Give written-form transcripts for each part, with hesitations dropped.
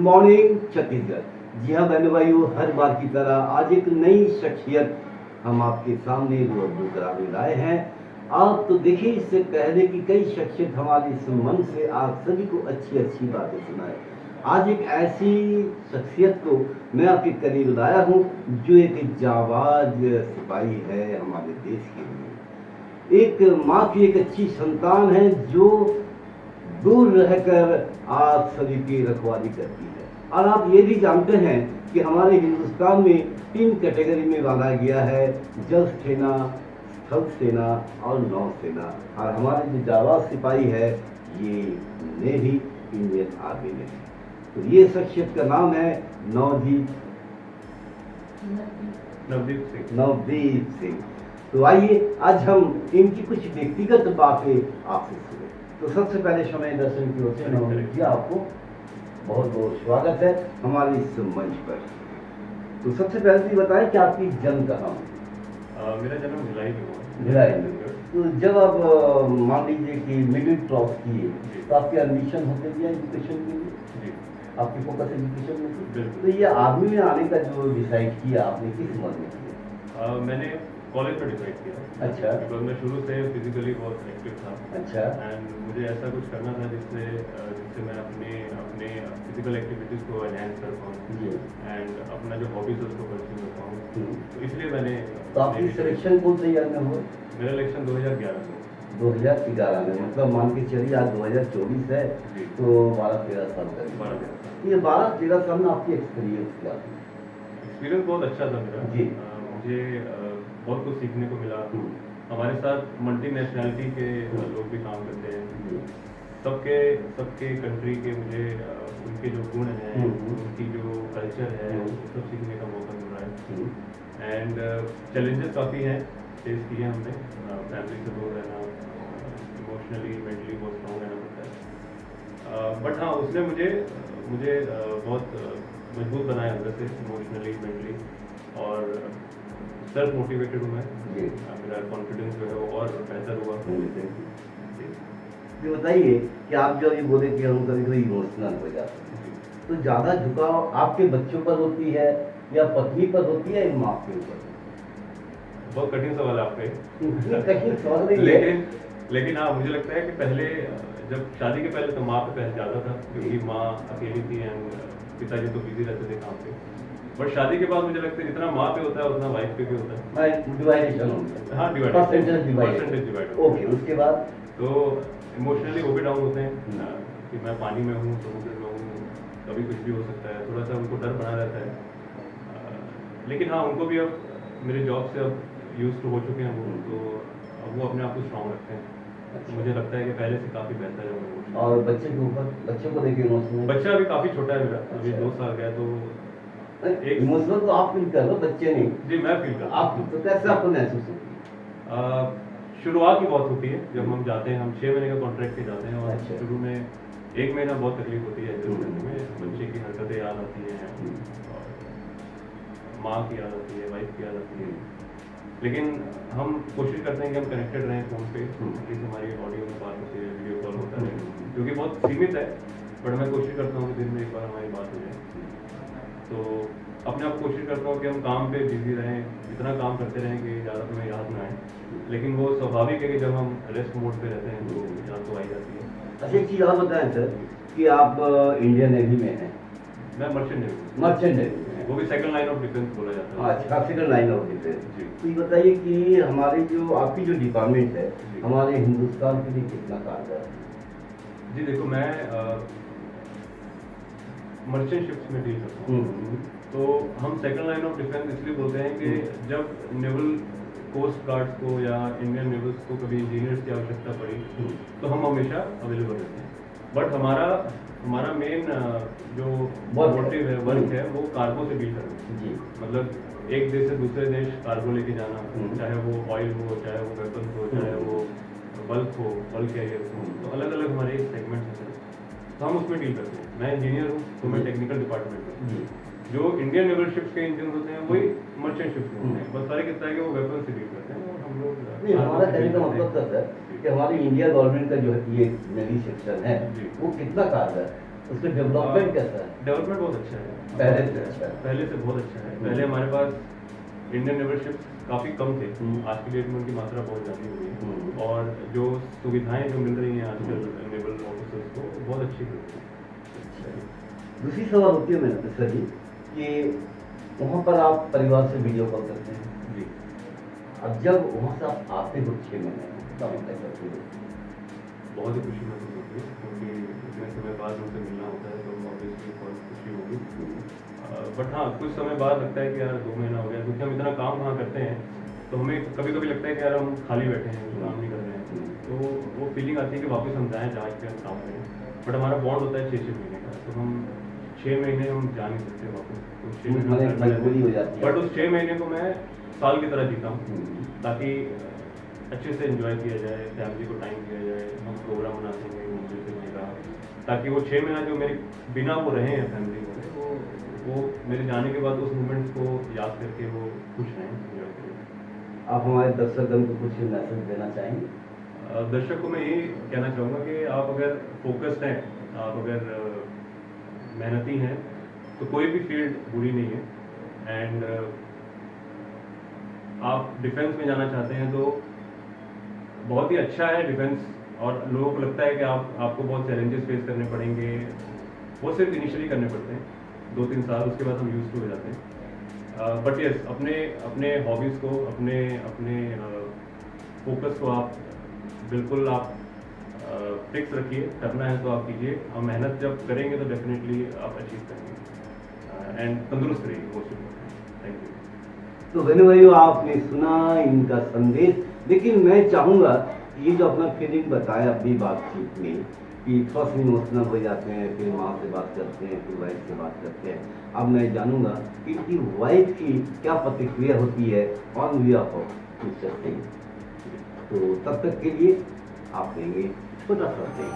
Morning Chhattisgarh. जी हाँ बहनों भाइयों, हर बार की तरह आज एक नई शख्सियत हम आपके सामने रूबरू कराने लाए हैं। आप तो देखिए, इससे पहले कि कई शख्सियत हमारे इस मन से आप सभी को अच्छी अच्छी बातें सुनाए, आज एक ऐसी शख्सियत को मैं आपके करीब लाया हूँ जो एक जाबाज सिपाही है हमारे देश के लिए। एक माँ की एक अच्छी संतान है जो दूर रहकर आप सभी की रखवाली करती है। और आप ये भी जानते हैं कि हमारे हिंदुस्तान में 3 कैटेगरी में बांधा गया है, जल सेना, स्थल सेना और नौ सेना। और हमारे जो जाबाज सिपाही है ये नेवी इंडियन आर्मी में है। तो ये शख्सियत का नाम है नवदीप सिंह। तो आइए आज हम इनकी कुछ व्यक्तिगत बातें आपसे सुने। तो सबसे पहले समय दर्शन की ओर से नवदीप जी आपको बहुत बहुत स्वागत है हमारे इस मंच पर। तो सबसे पहले तो बताएं कि आपकी जन्म कहाँ हुई? मेरा जन्म भिलाई में हुआ। भिलाई में। तो जब आप मान लीजिए कि मिडिल क्रॉस किए तो आपके एडमिशन होते दिया एजुकेशन के लिए, आपकी फोकस एजुकेशन में थी। तो ये आर्मी में आने का जो डिसाइड किया आपने किस उम्र में किया? मैंने कॉलेज में डिसाइड किया। अच्छा। बिकॉज मैं शुरू से फिजिकली बहुत एक्टिव था। अच्छा। एंड मुझे ऐसा कुछ करना था जिससे मैं अपने फिजिकल एक्टिविटीज को एनहांस कर पाऊँ एंड अपना जो हॉबीज है उसको परस्यू कर पाऊँ। तो इसलिए मैंने। तो आपकी सिलेक्शन कौन से ईयर में हुआ? मेरा इलेक्शन 2011 में। 2011 में, मतलब मान के चलिए आज 2024 है तो 12-13 साल का। ये 12-13 साल में आपकी एक्सपीरियंस क्या था? एक्सपीरियंस बहुत अच्छा था मेरा जी। मुझे बहुत कुछ सीखने को मिला। हमारे साथ मल्टी नेशनैलिटी के लोग भी काम करते हैं। सबके कंट्री के मुझे उनके जो गुण हैं, उनकी जो कल्चर है, सब सीखने का मौका मिल रहा है। एंड चैलेंजेस काफ़ी हैं, फेस किए हमने। फैमिली से दूर रहना, इमोशनली मेंटली बहुत स्ट्रॉन्ग रहना पड़ता है। बट हाँ, उसने मुझे बहुत मजबूत बनाया अंदर से, इमोशनली मेंटली। और सेल्फ मोटिवेटेड हूँ मैं। मेरा कॉन्फिडेंस जो है वो और बेहतर हुआ। ये बताइए कि आप जो ये बोले कि हम कभी कभी इमोशनल हो जाते हैं, तो ज़्यादा झुकाव आपके बच्चों पर होती है या पत्नी पर होती है या माँ के ऊपर? बहुत कठिन सवाल है आपका। कठिन सवाल नहीं है, लेकिन हाँ, मुझे लगता है कि पहले जब शादी के पहले तो माँ पे पहले ज़्यादा था, क्योंकि माँ अकेली थी एंड पिताजी तो बिजी रहते थे काम पे। बट शादी के बाद मुझे लगता है जितना माँ पे होता है उतना वाइफ पे भी होता है। डिवाइडेशन होता है। हाँ, परसेंटेज डिवाइड। ओके, उसके बाद तो इमोशनली वो भी डाउन होते हैं कि मैं पानी में हूँ, समुद्र में हूँ, कभी कुछ भी हो सकता है। थोड़ा सा उनको डर बना रहता है। लेकिन हाँ, उनको भी अब मेरे जॉब से अब यूज टू हो चुके हैं वो, तो अब वो अपने आप को स्ट्रॉन्ग रखते हैं। तो मुझे लगता है कि पहले से काफ़ी बेहतर है वो। और बच्चे के ऊपर, बच्चे को लेके इमोशनल? बच्चा अभी काफ़ी छोटा है मेरा, अभी 2 साल का है। तो एक इमोशनल तो आप फील कर लो, बच्चे नहीं। जी, मैं फील कर। आप तो कैसे आपको महसूस होती है? शुरुआत ही बहुत होती है जब हम जाते हैं। हम 6 महीने का कॉन्ट्रैक्ट पे जाते हैं और शुरू में 1 महीना बहुत तकलीफ होती है एडजस्ट करने में। बच्चे की हरकतें याद आती हैं और माँ की याद आती है, वाइफ की याद आती है। लेकिन हम कोशिश करते हैं कि हम कनेक्टेड रहें फ़ोन पे, एटलीस्ट हमारी ऑडियो में बात होती है, वीडियो कॉल होता है, जो कि बहुत सीमित है। बट मैं कोशिश करता हूँ कि दिन में एक बार हमारी बात हो जाए। तो अपने आप कोशिश करता हूँ कि हम काम पे बिजी रहें, इतना काम करते रहें कि ज़्यादा हमें याद ना आए। लेकिन वो स्वाभाविक है कि जब हम रेस्ट मोड पे रहते हैं तो याद तो आई जाती है। अच्छा, एक चीज़ और बताएं सर कि आप इंडियन नेवी में हैं? मैं मर्चेंट नेवी। मर्चेंट नेवी, वो भी सेकंड लाइन ऑफ डिफेंस बोला जाता है। अच्छा, सेकंड लाइन ऑफ डिफेंस। तो ये बताइए कि हमारी जो आपकी जो डिपार्टमेंट है हमारे हिंदुस्तान के लिए कितना कारगर है? जी देखो, मैं मर्चेंट शिप्स में डील करता हूँ। तो हम सेकंड लाइन ऑफ डिफेंस इसलिए बोलते हैं कि जब नेवल कोस्ट गार्ड्स को या इंडियन नेवल्स को कभी इंजीनियर्स की आवश्यकता पड़ी तो हम हमेशा अवेलेबल रहते हैं। बट हमारा मेन जो मोटिव है, वर्क है, वो कार्गो से डील करना है। मतलब एक देश से दूसरे देश कार्गो लेके जाना, चाहे वो ऑयल हो, चाहे वो वेपन्स हो, चाहे वो बल्क कैरियर हो। तो अलग अलग हमारे सेगमेंट्स हैं, तो हम उसमें डील करते हैं। मैं इंजीनियर हूँ तो मैं टेक्निकल डिपार्टमेंट में। जो इंडियन नेवल शिप्स के इंजन होते हैं वही मर्चेंट शिप्स में होते हैं। बस फर्क इतना है कि वो वेपन से डील करते हैं और हम लोग नहीं। हमारा कहने का मतलब था सर कि हमारी इंडिया गवर्नमेंट का जो ये नेवी सेक्शन है वो कितना कारगर है? उसका डेवलपमेंट कैसा है? डेवलपमेंट बहुत अच्छा है, पहले से अच्छा है? पहले से बहुत अच्छा है। पहले हमारे पास इंडियन नेबरशिप काफ़ी कम थे, आज की डेट में उनकी मात्रा बहुत ज़्यादा हुई है और जो सुविधाएं जो मिल रही हैं आजकल नेवल ऑफिसर्स को बहुत अच्छी मिल रही हैं। दूसरी सवाल होती है मेरे सर जी कि वहाँ पर आप परिवार से वीडियो कॉल करते हैं जी, अब जब वहाँ से आप आते हो 6 महीने तब कैसा फील होता है? बहुत ही खुशी महसूस होती है क्योंकि इतने समय बाद उनसे मिलना होता है तो ऑब्वियसली बहुत खुशी होगी। बट हाँ, कुछ समय बाद लगता है कि यार 2 महीना हो गया, क्योंकि हम इतना काम वहाँ करते हैं तो हमें कभी कभी लगता है कि यार हम खाली बैठे हैं, काम नहीं कर रहे हैं, तो वो फीलिंग आती है कि वापस हम जाएँ जहाँ पे हम काम करें। बट हमारा बॉन्ड होता है 6-6 महीने का, तो हम 6 महीने हम जा नहीं सकते वापस, तो 6 मतलब एक मजबूरी हो महीने जाती है। बट उस 6 महीने को मैं साल की तरह जीता हूँ ताकि अच्छे से एंजॉय किया जाए, फैमिली को टाइम दिया जाए, हम प्रोग्राम बनाते हैं घूमने फिरने का, ताकि वो 6 महीना जो मेरे बिना वो रहे हैं फैमिली में, वो मेरे जाने के बाद उस मोमेंट्स को याद करके वो खुश रहें, एंजॉय करें। आप हमारे दर्शकगण को कुछ मैसेज देना चाहेंगे? दर्शक को मैं यही कहना चाहूँगा कि आप अगर फोकस्ड हैं, आप अगर मेहनती हैं तो कोई भी फील्ड बुरी नहीं है। एंड आप डिफेंस में जाना चाहते हैं तो बहुत ही अच्छा है डिफेंस, और लोगों को लगता है कि आपको बहुत चैलेंजेस फेस करने पड़ेंगे, वो सिर्फ इनिशियली करने पड़ते हैं 2-3 साल, उसके बाद हम यूज टू हो जाते हैं। बट यस, अपने हॉबीज़ को, अपने फोकस को आप बिल्कुल आप फिक्स रखिए, करना है तो आप कीजिए, और मेहनत जब करेंगे तो डेफिनेटली आप अचीव करेंगे एंड तंदुरुस्त रहिए, मोस्ट इम्पोर्टेंट। Thank you. तो बहनों भाइयों, आपने सुना इनका संदेश, लेकिन मैं चाहूँगा ये जो अपना फीलिंग बताया अपनी बातचीत में कि थोड़ा सा इमोशनल हो जाते हैं, फिर माँ से बात करते हैं, फिर वाइफ से बात करते हैं, अब मैं जानूंगा कि इनकी वाइफ की क्या प्रतिक्रिया होती है on way of future thing. तो तब तक के लिए आप लेंगे छोटा सा ब्रेक।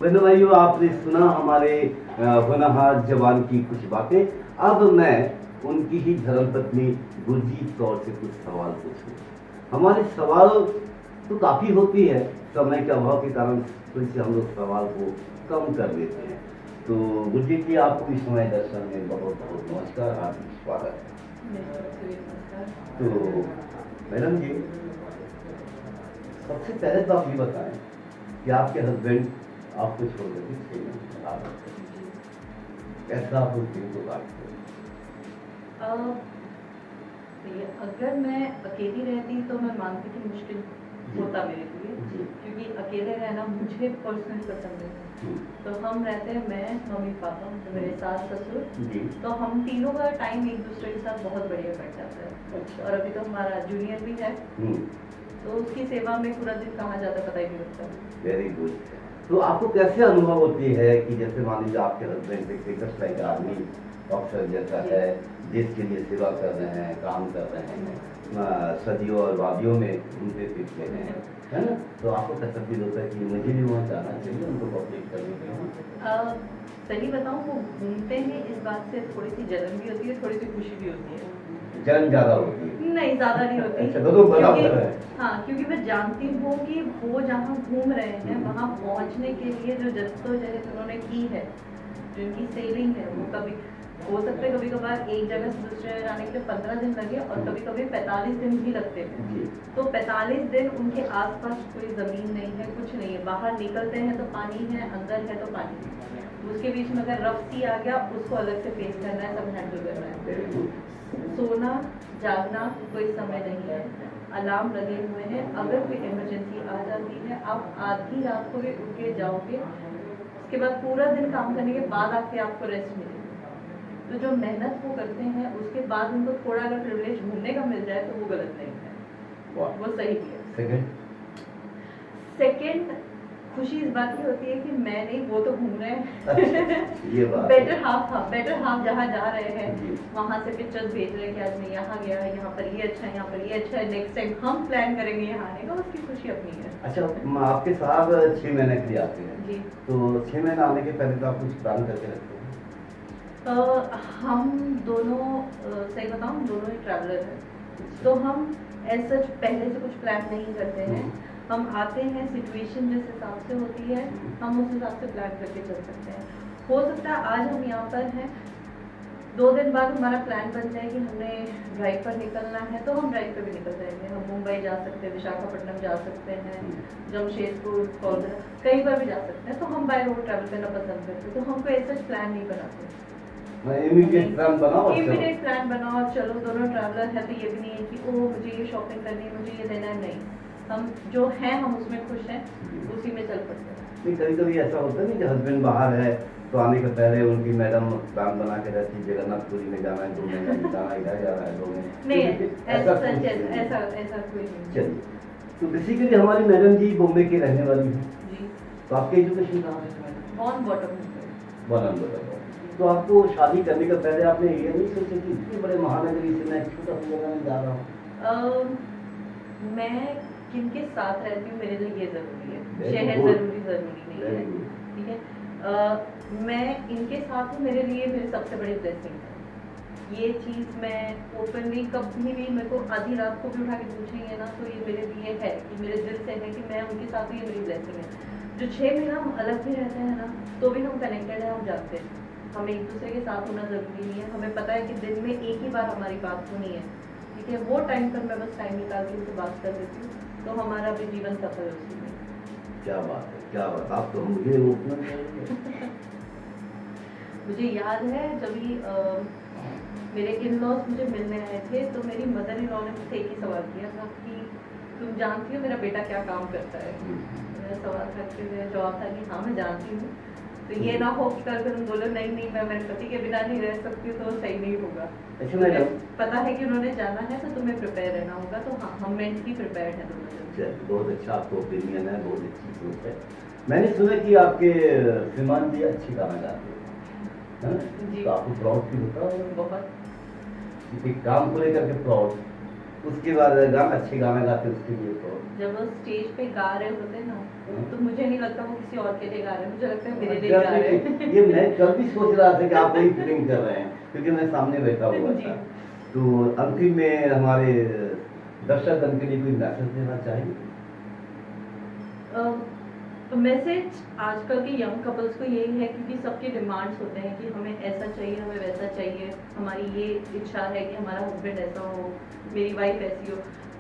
बहनों भाइयों, आपने सुना हमारे होनहार जवान की कुछ बातें। अब मैं उनकी ही धर्मपत्नी गुरजीत कौर से कुछ सवाल पूछूं। हमारे सवाल तो काफ़ी होती है, समय के अभाव के कारण थोड़ी से हम लोग सवाल को कम कर देते हैं। तो गुरजीत जी, आपको इस समय दर्शन में बहुत बहुत नमस्कार, हार्दिक स्वागत है। तो मैडम जी, सबसे पहले तो आप ये बताएं कि आपके हस्बैंड आपको छोड़ करके 6 महीने आ गए, कैसा आप उस दिन को काटते हैं? अगर मैं अकेली रहती तो मैं मानती कि मुश्किल होता मेरे लिए, जी। क्योंकि अकेले रहना मुझे पर्सनली पसंद है। तो हम रहते हैं, मैं, मम्मी पापा, तो मेरे सास ससुर, जी। तो हम तीनों का टाइम एक दूसरे के साथ बहुत बढ़िया कट जाता है। अच्छा। और अभी तो हमारा जूनियर भी है, हम्म, तो उसकी सेवा में पूरा दिन कहाँ जाता पता ही नहीं लगता। Very good. तो आपको कैसे अनुभव होती है कि जैसे मान लीजिए आपके हस्बैंड एक क्रिकेट लाइक आर्मी ऑफिसर जैसा है, देश के लिए सेवा कर रहे हैं, काम कर रहे हैं, सदियों और वादियों में घूमते फिरते हैं, है ना? तो आपको कैसा फील होता है कि मुझे भी वहाँ जाना चाहिए, उनको कॉपरेट करने के लिए? सही बताऊँ, वो घूमते हैं, इस बात से थोड़ी सी जलन भी होती है, थोड़ी सी खुशी भी होती है। जलन ज़्यादा होती है? नहीं, ज़्यादा नहीं होती। अच्छा, दोनों बराबर क्योंकि- है। हाँ, क्योंकि मैं जानती हूँ कि वो जहाँ घूम रहे हैं वहाँ पहुँचने के लिए जो जद्दोजहद उन्होंने की है, जिनकी सेविंग है, वो कभी हो सकता है कभी कभार एक जगह से दूसरे जगह जाने के लिए 15 दिन लगे, और कभी कभी 45 दिन भी लगते हैं। जी। तो 45 दिन उनके आसपास कोई ज़मीन नहीं है, कुछ नहीं है, बाहर निकलते हैं तो पानी है, अंदर है तो पानी है। दूसरी उसके बीच में अगर रफ सी आ गया उसको अलग से फेस करना है, सब हैंडल करना है। Very good. सोना जागना कोई समय नहीं है, अलार्म लगे हुए हैं, अगर कोई इमरजेंसी आ जाती है आप आधी रात को भी उठ के जाओगे, उसके बाद पूरा दिन काम करने के बाद आके आपको रेस्ट मिलेगी। तो जो मेहनत वो करते हैं उसके बाद उनको थोड़ा अगर प्रिविलेज घूमने का मिल जाए तो वो गलत नहीं है, वाह। वो सही भी है। सेकंड खुशी इस बात की होती है कि मैं नहीं, वो तो घूम रहे हैं। ये बात बेटर हाफ जहाँ जा रहे हैं जी। वहाँ से पिक्चर्स भेज रहे हैं कि आज मैं यहाँ गया, यहाँ पर ये अच्छा है, यहाँ पर ये अच्छा है, नेक्स्ट टाइम हम प्लान करेंगे यहाँ आने का, उसकी खुशी अपनी है। अच्छा, आपके साहब 6 महीने के लिए आते हैं जी। तो 6 महीने आने के पहले तो आप कुछ प्लान करके रखते हैं? हम दोनों सही बताऊँ, हम दोनों ही ट्रैवलर हैं, तो हम ऐसा पहले से कुछ प्लान नहीं करते हैं। हम आते हैं, सिचुएशन जिस हिसाब से होती है हम उस हिसाब से प्लान करके चल सकते हैं। हो सकता है आज हम यहाँ पर हैं, 2 दिन बाद हमारा प्लान बन जाए कि हमने ड्राइव पर निकलना है, तो हम ड्राइव पर भी निकल जाएंगे। हम मुंबई जा सकते हैं, विशाखापट्टनम जा सकते हैं, जमशेदपुर, कौलर, कहीं पर भी जा सकते हैं। तो हम बाय रोड ट्रैवल करना पसंद करते हैं, तो हम कोई ऐसा प्लान नहीं बनाते। इमीडिएट प्लान बनाओ, इमीडिएट प्लान बनाओ, चलो दोनों ट्रैवलर है, तो ये भी नहीं है कि ओ मुझे ये शॉपिंग करनी है, मुझे ये देना है, नहीं। हम जो हैं हम उसमें खुश हैं, उसी में चल पड़ते हैं। नहीं, कभी कभी ऐसा होता है नहीं कि हस्बैंड बाहर है तो आने के पहले उनकी मैडम प्लान बना के रहती है, जगन्नाथपुरी में जाना है, घूमने जाना, इधर जाना है, घूमने। नहीं, ऐसा कोई नहीं। चलिए, तो बेसिकली हमारी मैडम जी बॉम्बे की रहने वाली है, जी। तो आपकी एजुकेशन कहाँ है? Born bottom. तो आपको शादी करने के पहले आपने ये नहीं सोचा कि इतनी बड़े महानगरी से मैं छोटा सा जगह में जा रहा हूँ? मैं किनके साथ रहती हूँ मेरे लिए ये जरूरी है, Very शहर good. जरूरी नहीं Very है, good. ठीक है। मैं इनके साथ हूँ, मेरे लिए मेरी सबसे बड़ी ब्लेसिंग है। ये चीज़ मैं ओपनली कभी भी, मेरे को आधी रात को भी उठा के पूछेंगे ना तो ये मेरे लिए है कि मेरे दिल से है कि मैं उनके साथ हूँ, ये मेरी ब्लेसिंग है। जो 6 महीना हम अलग भी रहते हैं ना तो भी हम कनेक्टेड हैं, हम जानते हैं हमें एक दूसरे के साथ होना ज़रूरी नहीं है। हमें पता है कि दिन में एक ही बार हमारी बात होनी है, ठीक है। वो टाइम पर मैं बस टाइम निकाल के उनसे बात कर देती हूँ, तो हमारा भी जीवन सफल है उसी में। क्या बात है, क्या बात। आप तो मुझे ओपन करेंगे। मुझे याद है जब मेरे इन लॉज मुझे मिलने आए थे तो मेरी मदर इन लॉ ने मुझसे एक ही सवाल किया था कि तुम जानती हो मेरा बेटा क्या काम करता है? मेरा सवाल था कि मेरा जवाब था कि हाँ मैं जानती हूँ। तो ये ना हो कि कल तुम बोलो नहीं मैं मेरे पति के बिना नहीं रह सकती हूँ, तो सही नहीं होगा। अच्छा मैडम, पता है कि उन्होंने जाना है तो तुम्हें प्रिपेयर रहना होगा, तो हाँ हम मेंटली प्रिपेयर्ड हैं दोनों जन। बहुत अच्छा आपका ओपिनियन है, बहुत अच्छी सोच है। मैंने सुना कि आपके श्रीमान जी अच्छी गाना गाते हैं, जी। तो आपको प्राउड फील होता है? बहुत। किसी काम को लेकर के प्राउड, उसके बाद अच्छे गाना गाते उसके लिए प्राउड। जब वो स्टेज पे गा रहे होते हैं ना तो मुझे नहीं लगता वो किसी और के लिए गा रहे हैं, मुझे लगता है मेरे लिए गा रहे हैं। ये मैं कल भी सोच रहा था कि आप वही फीलिंग कर रहे हैं, क्योंकि मैं सामने बैठा हुआ जी। था। तो अंतिम में हमारे दर्शक के लिए कोई मैसेज देना चाहिए? तो मैसेज आजकल के यंग कपल्स को यही है, क्योंकि सबके डिमांड्स होते हैं कि हमें ऐसा चाहिए, हमें वैसा चाहिए, हमारी ये इच्छा है कि हमारा हस्बैंड ऐसा हो, मेरी वाइफ ऐसी हो।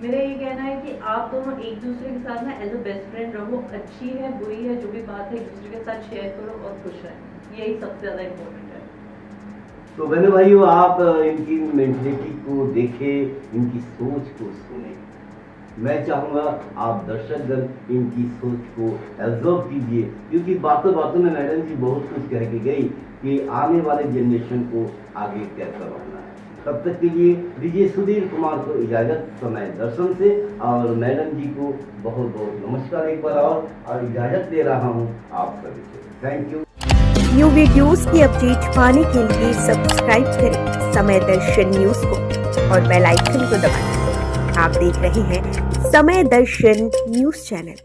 मेरा ये कहना है कि आप दोनों एक दूसरे के साथ ना एज अ बेस्ट फ्रेंड रहो, अच्छी है बुरी है जो भी बात है एक दूसरे के साथ शेयर करो और खुश रहें, यही सबसे ज़्यादा इम्पोर्टेंट है। तो बहनों भाइयों, आप इनकी मेंटलिटी को देखें, इनकी सोच को सुने। मैं चाहूँगा आप दर्शकगण इनकी सोच को एब्जॉर्व कीजिए, क्योंकि बातों बातों में मैडम जी बहुत कुछ कह के गई कि आने वाले जनरेशन को आगे कैसा बढ़ना है। तब तक के लिए दीजिए सुधीर कुमार को इजाज़त समय दर्शन से, और मैडम जी को बहुत बहुत नमस्कार एक बार और इजाज़त दे रहा हूँ आप सभी से। Thank you. न्यू वीडियोस की अपडेट पाने के लिए सब्सक्राइब करें समय दर्शन न्यूज को और बेल आइकन को दबाएं। आप देख रहे हैं समय दर्शन न्यूज चैनल।